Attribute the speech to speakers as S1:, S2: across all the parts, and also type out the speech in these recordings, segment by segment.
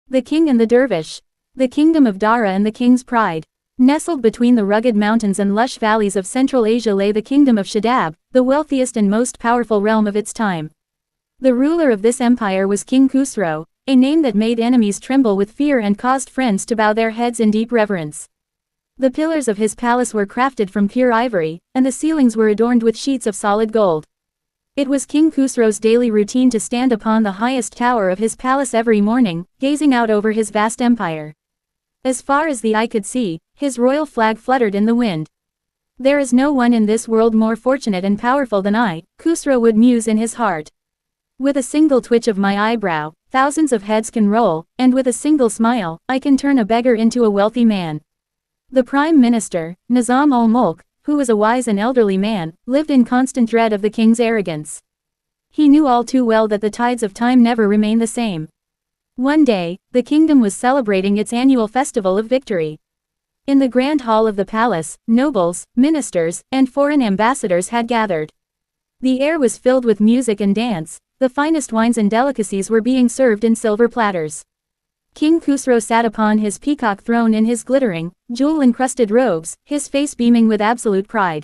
S1: The king and the dervish. The kingdom of Dara and the king's pride. Nestled between the rugged mountains and lush valleys of Central Asia lay the kingdom of Shadab, the wealthiest and most powerful realm of its time. The ruler of this empire was King Khusro, a name that made enemies tremble with fear and caused friends to bow their heads in deep reverence. The pillars of his palace were crafted from pure ivory, and the ceilings were adorned with sheets of solid gold. It was King Khusro's daily routine to stand upon the highest tower of his palace every morning, gazing out over his vast empire. As far as the eye could see, his royal flag fluttered in the wind. There is no one in this world more fortunate and powerful than I, Khusro would muse in his heart. With a single twitch of my eyebrow, thousands of heads can roll, and with a single smile, I can turn a beggar into a wealthy man. The Prime Minister, Nizam ul-Mulk, who was a wise and elderly man, lived in constant dread of the king's arrogance. He knew all too well that the tides of time never remain the same. One day, the kingdom was celebrating its annual festival of victory. In the grand hall of the palace, nobles, ministers, and foreign ambassadors had gathered. The air was filled with music and dance, the finest wines and delicacies were being served in silver platters. King Khusro sat upon his peacock throne in his glittering, jewel-encrusted robes, his face beaming with absolute pride.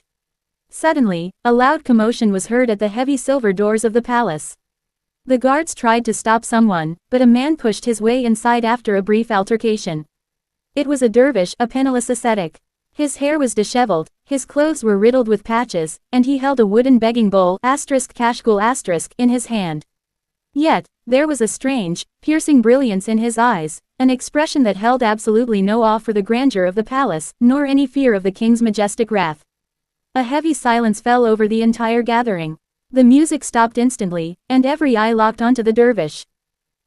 S1: Suddenly, a loud commotion was heard at the heavy silver doors of the palace. The guards tried to stop someone, but a man pushed his way inside after a brief altercation. It was a dervish, a penniless ascetic. His hair was disheveled, his clothes were riddled with patches, and he held a wooden begging bowl **kashgul** in his hand. Yet, there was a strange, piercing brilliance in his eyes, an expression that held absolutely no awe for the grandeur of the palace, nor any fear of the king's majestic wrath. A heavy silence fell over the entire gathering. The music stopped instantly, and every eye locked onto the dervish.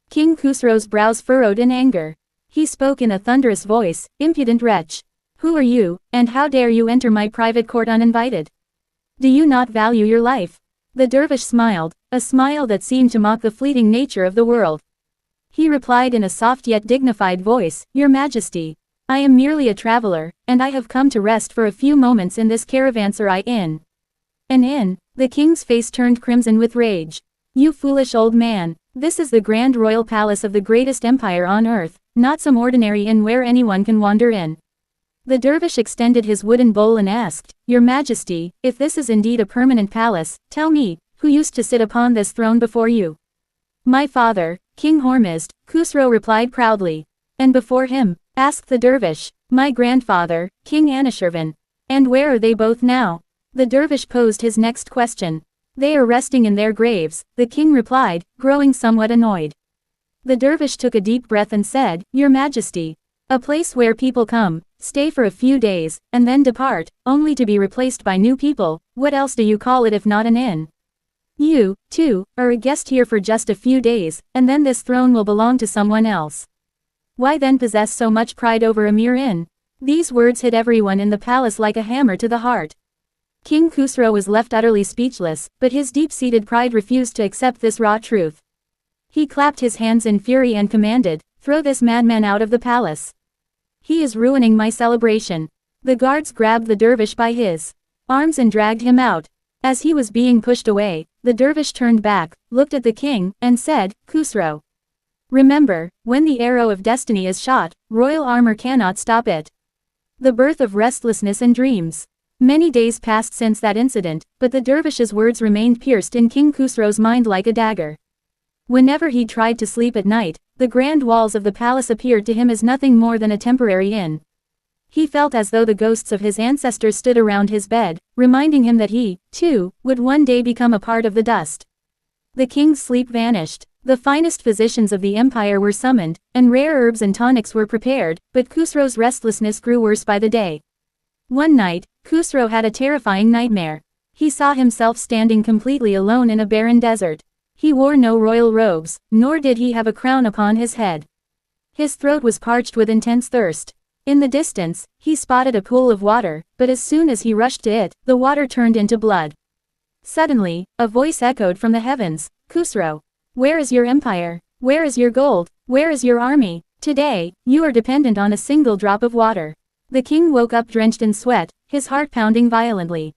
S1: King Khusro's brows furrowed in anger. He spoke in a thunderous voice, "Impudent wretch! Who are you, and how dare you enter my private court uninvited? Do you not value your life?" The dervish smiled, a smile that seemed to mock the fleeting nature of the world. He replied in a soft yet dignified voice, "Your Majesty, I am merely a traveler, and I have come to rest for a few moments in this caravanserai inn." An inn? The king's face turned crimson with rage. "You foolish old man, this is the grand royal palace of the greatest empire on earth, not some ordinary inn where anyone can wander in." The dervish extended his wooden bowl and asked, "Your Majesty, if this is indeed a permanent palace, tell me, who used to sit upon this throne before you?" "My father, King Hormizd," Khusro replied proudly. "And before him?" asked the dervish. "My grandfather, King Anushirvan. And where are they both now?" The dervish posed his next question. "They are resting in their graves," the king replied, growing somewhat annoyed. The dervish took a deep breath and said, "Your Majesty, a place where people come, stay for a few days, and then depart, only to be replaced by new people, what else do you call it if not an inn? You, too, are a guest here for just a few days, and then this throne will belong to someone else. Why then possess so much pride over a mere inn?" These words hit everyone in the palace like a hammer to the heart. King Khusro was left utterly speechless, but his deep-seated pride refused to accept this raw truth. He clapped his hands in fury and commanded, "Throw this madman out of the palace. He is ruining my celebration." The guards grabbed the dervish by his arms and dragged him out. As he was being pushed away, the dervish turned back, looked at the king, and said, "Khusro, remember, when the arrow of destiny is shot, royal armor cannot stop it." The birth of restlessness and dreams. Many days passed since that incident, but the dervish's words remained pierced in King Khusro's mind like a dagger. Whenever he tried to sleep at night, the grand walls of the palace appeared to him as nothing more than a temporary inn. He felt as though the ghosts of his ancestors stood around his bed, reminding him that he, too, would one day become a part of the dust. The king's sleep vanished. The finest physicians of the empire were summoned, and rare herbs and tonics were prepared, but Khusro's restlessness grew worse by the day. One night, Khusro had a terrifying nightmare. He saw himself standing completely alone in a barren desert. He wore no royal robes, nor did he have a crown upon his head. His throat was parched with intense thirst. In the distance, he spotted a pool of water, but as soon as he rushed to it, the water turned into blood. Suddenly, a voice echoed from the heavens, "Khusro, where is your empire? Where is your gold? Where is your army? Today, you are dependent on a single drop of water." The king woke up drenched in sweat, his heart pounding violently.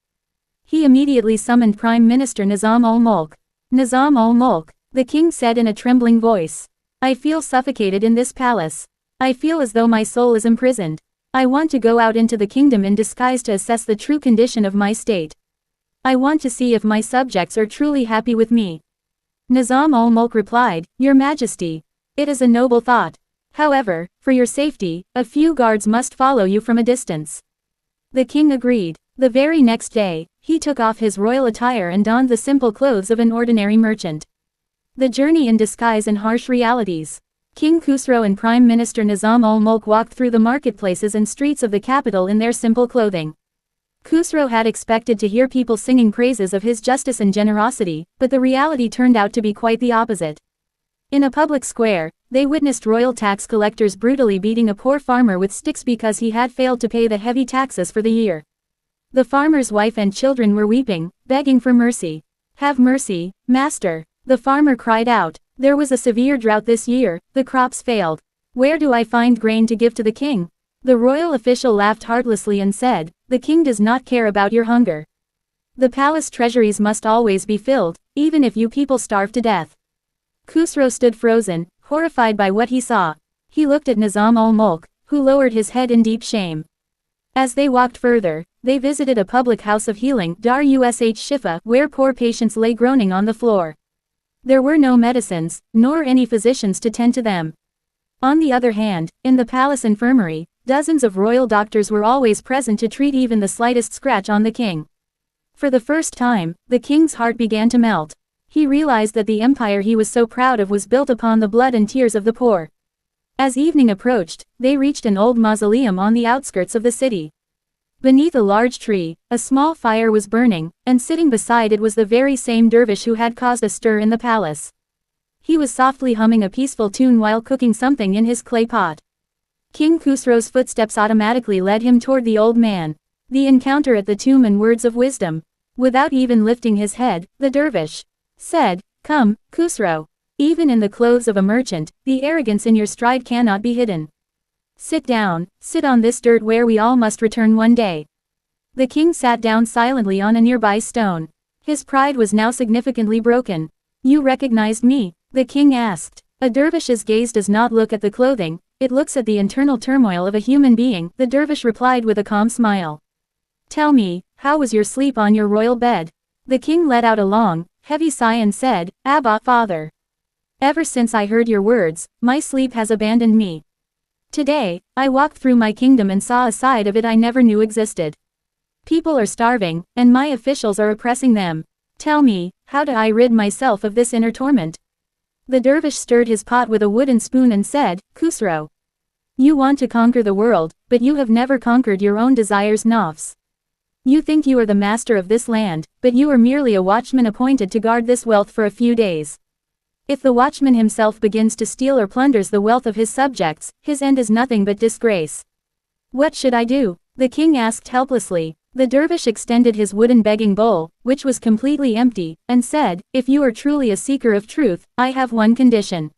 S1: He immediately summoned Prime Minister Nizam ul-Mulk. "Nizam ul-Mulk," the king said in a trembling voice. I feel suffocated in this palace. I feel as though my soul is imprisoned. I want to go out into the kingdom in disguise to assess the true condition of my state. I want to see if my subjects are truly happy with me. Nizam-ul-Mulk replied, Your Majesty. It is a noble thought. However, for your safety, a few guards must follow you from a distance. The king agreed. The very next day, he took off his royal attire and donned the simple clothes of an ordinary merchant. The journey in disguise and harsh realities. King Khusro and Prime Minister Nizam-ul-Mulk walked through the marketplaces and streets of the capital in their simple clothing. Khusro had expected to hear people singing praises of his justice and generosity, but the reality turned out to be quite the opposite. In a public square, they witnessed royal tax collectors brutally beating a poor farmer with sticks because he had failed to pay the heavy taxes for the year. The farmer's wife and children were weeping, begging for mercy. Have mercy, master, the farmer cried out. There was a severe drought this year, the crops failed. Where do I find grain to give to the king? The royal official laughed heartlessly and said, The king does not care about your hunger. The palace treasuries must always be filled, even if you people starve to death. Khusro stood frozen, horrified by what he saw. He looked at Nizam-ul-Mulk, who lowered his head in deep shame. As they walked further, they visited a public house of healing, Darush Shifa, where poor patients lay groaning on the floor. There were no medicines, nor any physicians to tend to them. On the other hand, in the palace infirmary, dozens of royal doctors were always present to treat even the slightest scratch on the king. For the first time, the king's heart began to melt. He realized that the empire he was so proud of was built upon the blood and tears of the poor. As evening approached, they reached an old mausoleum on the outskirts of the city. Beneath a large tree, a small fire was burning, and sitting beside it was the very same dervish who had caused a stir in the palace. He was softly humming a peaceful tune while cooking something in his clay pot. King Khusro's footsteps automatically led him toward the old man. The encounter at the tomb and words of wisdom. Without even lifting his head, the dervish said, Come, Khusro. Even in the clothes of a merchant, the arrogance in your stride cannot be hidden. Sit down, sit on this dirt where we all must return one day. The king sat down silently on a nearby stone. His pride was now significantly broken. You recognized me? The king asked. A dervish's gaze does not look at the clothing, it looks at the internal turmoil of a human being, the dervish replied with a calm smile. Tell me, how was your sleep on your royal bed? The king let out a long, heavy sigh and said, Abba, father. Ever since I heard your words, my sleep has abandoned me. Today, I walked through my kingdom and saw a side of it I never knew existed. People are starving, and my officials are oppressing them. Tell me, how do I rid myself of this inner torment? The dervish stirred his pot with a wooden spoon and said, Khusro. You want to conquer the world, but you have never conquered your own desires, nafs. You think you are the master of this land, but you are merely a watchman appointed to guard this wealth for a few days. If the watchman himself begins to steal or plunders the wealth of his subjects, his end is nothing but disgrace. What should I do? The king asked helplessly. The dervish extended his wooden begging bowl, which was completely empty, and said, If you are truly a seeker of truth, I have one condition.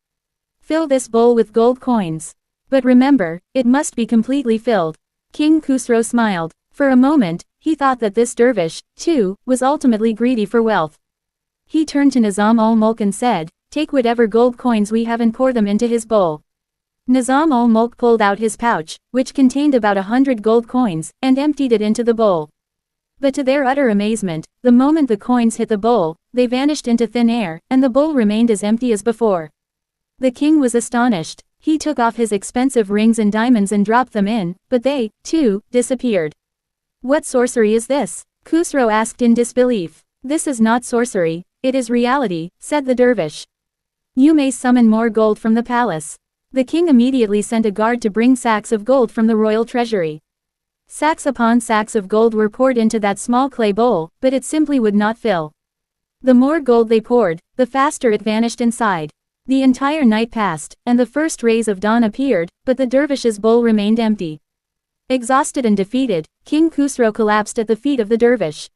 S1: Fill this bowl with gold coins. But remember, it must be completely filled. King Khusro smiled. For a moment, he thought that this dervish, too, was ultimately greedy for wealth. He turned to Nizam-ul-Mulk and said, Take whatever gold coins we have and pour them into his bowl. Nizam-ul-Mulk pulled out his pouch, which contained about 100 gold coins, and emptied it into the bowl. But to their utter amazement, the moment the coins hit the bowl, they vanished into thin air, and the bowl remained as empty as before. The king was astonished. He took off his expensive rings and diamonds and dropped them in, but they, too, disappeared. What sorcery is this? Khusro asked in disbelief. This is not sorcery, it is reality, said the dervish. You may summon more gold from the palace. The king immediately sent a guard to bring sacks of gold from the royal treasury. Sacks upon sacks of gold were poured into that small clay bowl, but it simply would not fill. The more gold they poured, the faster it vanished inside. The entire night passed, and the first rays of dawn appeared, but the dervish's bowl remained empty. Exhausted and defeated, King Khusro collapsed at the feet of the dervish.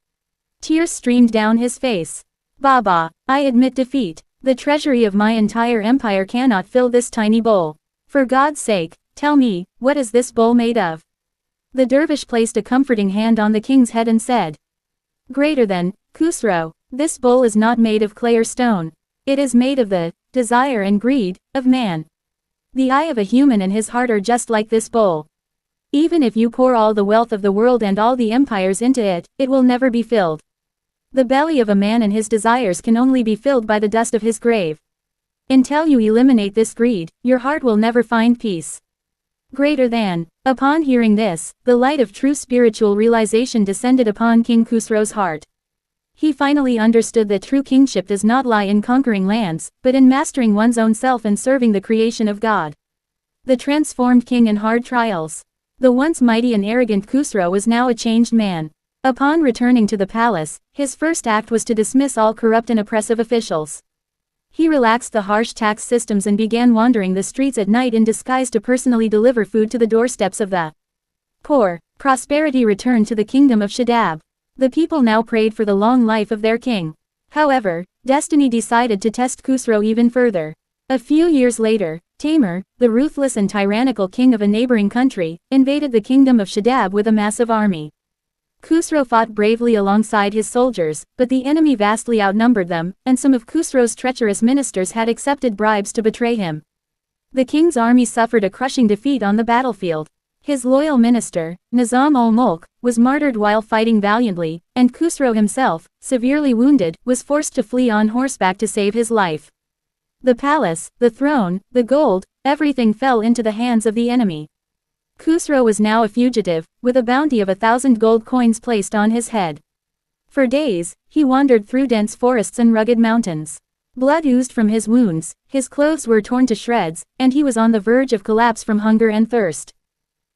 S1: Tears streamed down his face. Baba, I admit defeat. The treasury of my entire empire cannot fill this tiny bowl. For God's sake, tell me, what is this bowl made of? The dervish placed a comforting hand on the king's head and said, Greater than, Khusro, this bowl is not made of clay or stone. It is made of the desire and greed, of man. The eye of a human and his heart are just like this bowl. Even if you pour all the wealth of the world and all the empires into it, it will never be filled. The belly of a man and his desires can only be filled by the dust of his grave. Until you eliminate this greed, your heart will never find peace. Greater than. Upon hearing this, the light of true spiritual realization descended upon King Khusro's heart. He finally understood that true kingship does not lie in conquering lands, but in mastering one's own self and serving the creation of God. The transformed king in hard trials. The once mighty and arrogant Khusro was now a changed man. Upon returning to the palace, his first act was to dismiss all corrupt and oppressive officials. He relaxed the harsh tax systems and began wandering the streets at night in disguise to personally deliver food to the doorsteps of the poor. Prosperity returned to the kingdom of Shadab. The people now prayed for the long life of their king. However, destiny decided to test Khusro even further. A few years later, Taimur, the ruthless and tyrannical king of a neighboring country, invaded the kingdom of Shadab with a massive army. Khusro fought bravely alongside his soldiers, but the enemy vastly outnumbered them, and some of Khusro's treacherous ministers had accepted bribes to betray him. The king's army suffered a crushing defeat on the battlefield. His loyal minister, Nizam-ul-Mulk, was martyred while fighting valiantly, and Khusro himself, severely wounded, was forced to flee on horseback to save his life. The palace, the throne, the gold, everything fell into the hands of the enemy. Khusro was now a fugitive, with a bounty of 1,000 gold coins placed on his head. For days, he wandered through dense forests and rugged mountains. Blood oozed from his wounds, his clothes were torn to shreds, and he was on the verge of collapse from hunger and thirst.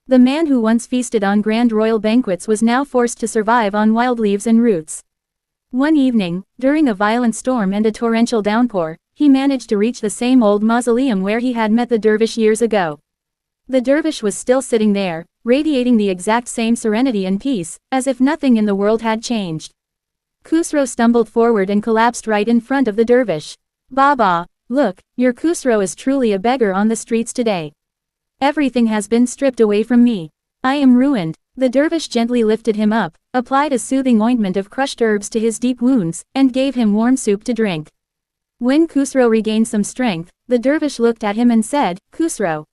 S1: The man who once feasted on grand royal banquets was now forced to survive on wild leaves and roots. One evening, during a violent storm and a torrential downpour, he managed to reach the same old mausoleum where he had met the dervish years ago. The dervish was still sitting there, radiating the exact same serenity and peace, as if nothing in the world had changed. Khusro stumbled forward and collapsed right in front of the dervish. "Baba, look, your Khusro is truly a beggar on the streets today. Everything has been stripped away from me. I am ruined." The dervish gently lifted him up, applied a soothing ointment of crushed herbs to his deep wounds, and gave him warm soup to drink. When Khusro regained some strength, the dervish looked at him and said, "Khusro,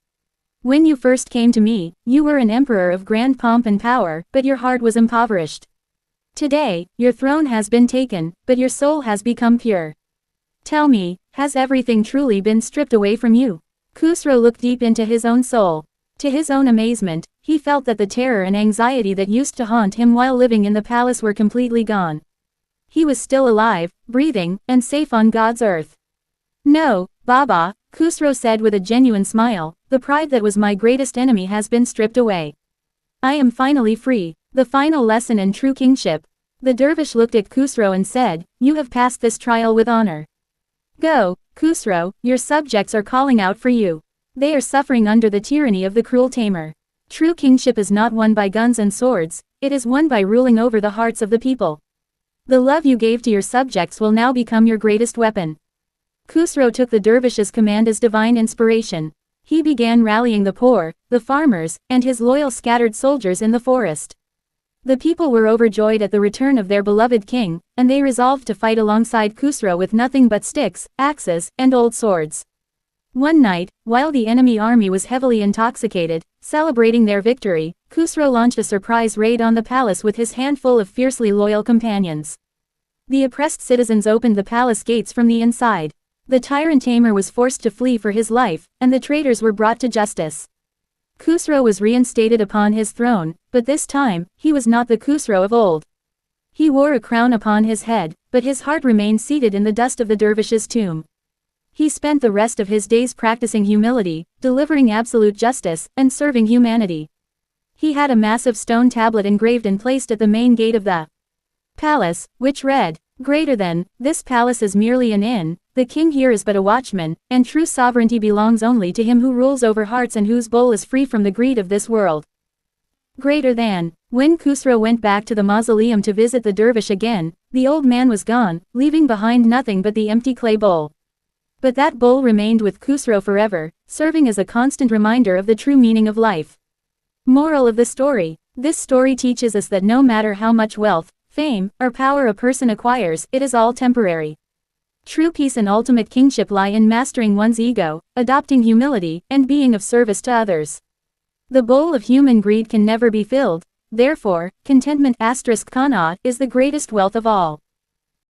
S1: when you first came to me, you were an emperor of grand pomp and power, but your heart was impoverished. Today, your throne has been taken, but your soul has become pure. Tell me, has everything truly been stripped away from you?" Khusro looked deep into his own soul. To his own amazement, he felt that the terror and anxiety that used to haunt him while living in the palace were completely gone. He was still alive, breathing, and safe on God's earth. "No, Baba," Khusro said with a genuine smile, "the pride that was my greatest enemy has been stripped away. I am finally free." The final lesson in true kingship. The dervish looked at Khusro and said, "You have passed this trial with honor. Go, Khusro, your subjects are calling out for you. They are suffering under the tyranny of the cruel Taimur. True kingship is not won by guns and swords, it is won by ruling over the hearts of the people. The love you gave to your subjects will now become your greatest weapon." Khusro took the dervish's command as divine inspiration. He began rallying the poor, the farmers, and his loyal scattered soldiers in the forest. The people were overjoyed at the return of their beloved king, and they resolved to fight alongside Khusro with nothing but sticks, axes, and old swords. One night, while the enemy army was heavily intoxicated, celebrating their victory, Khusro launched a surprise raid on the palace with his handful of fiercely loyal companions. The oppressed citizens opened the palace gates from the inside. The tyrant Taimur was forced to flee for his life, and the traitors were brought to justice. Khusro was reinstated upon his throne, but this time, he was not the Khusro of old. He wore a crown upon his head, but his heart remained seated in the dust of the dervish's tomb. He spent the rest of his days practicing humility, delivering absolute justice, and serving humanity. He had a massive stone tablet engraved and placed at the main gate of the palace, which read, "Greater than, this palace is merely an inn, the king here is but a watchman, and true sovereignty belongs only to him who rules over hearts and whose bowl is free from the greed of this world." Greater than. When Khusro went back to the mausoleum to visit the dervish again, the old man was gone, leaving behind nothing but the empty clay bowl. But that bowl remained with Khusro forever, serving as a constant reminder of the true meaning of life. Moral of the story. This story teaches us that no matter how much wealth, fame, or power a person acquires, it is all temporary. True peace and ultimate kingship lie in mastering one's ego, adopting humility, and being of service to others. The bowl of human greed can never be filled, therefore, contentment *qanaat is the greatest wealth of all.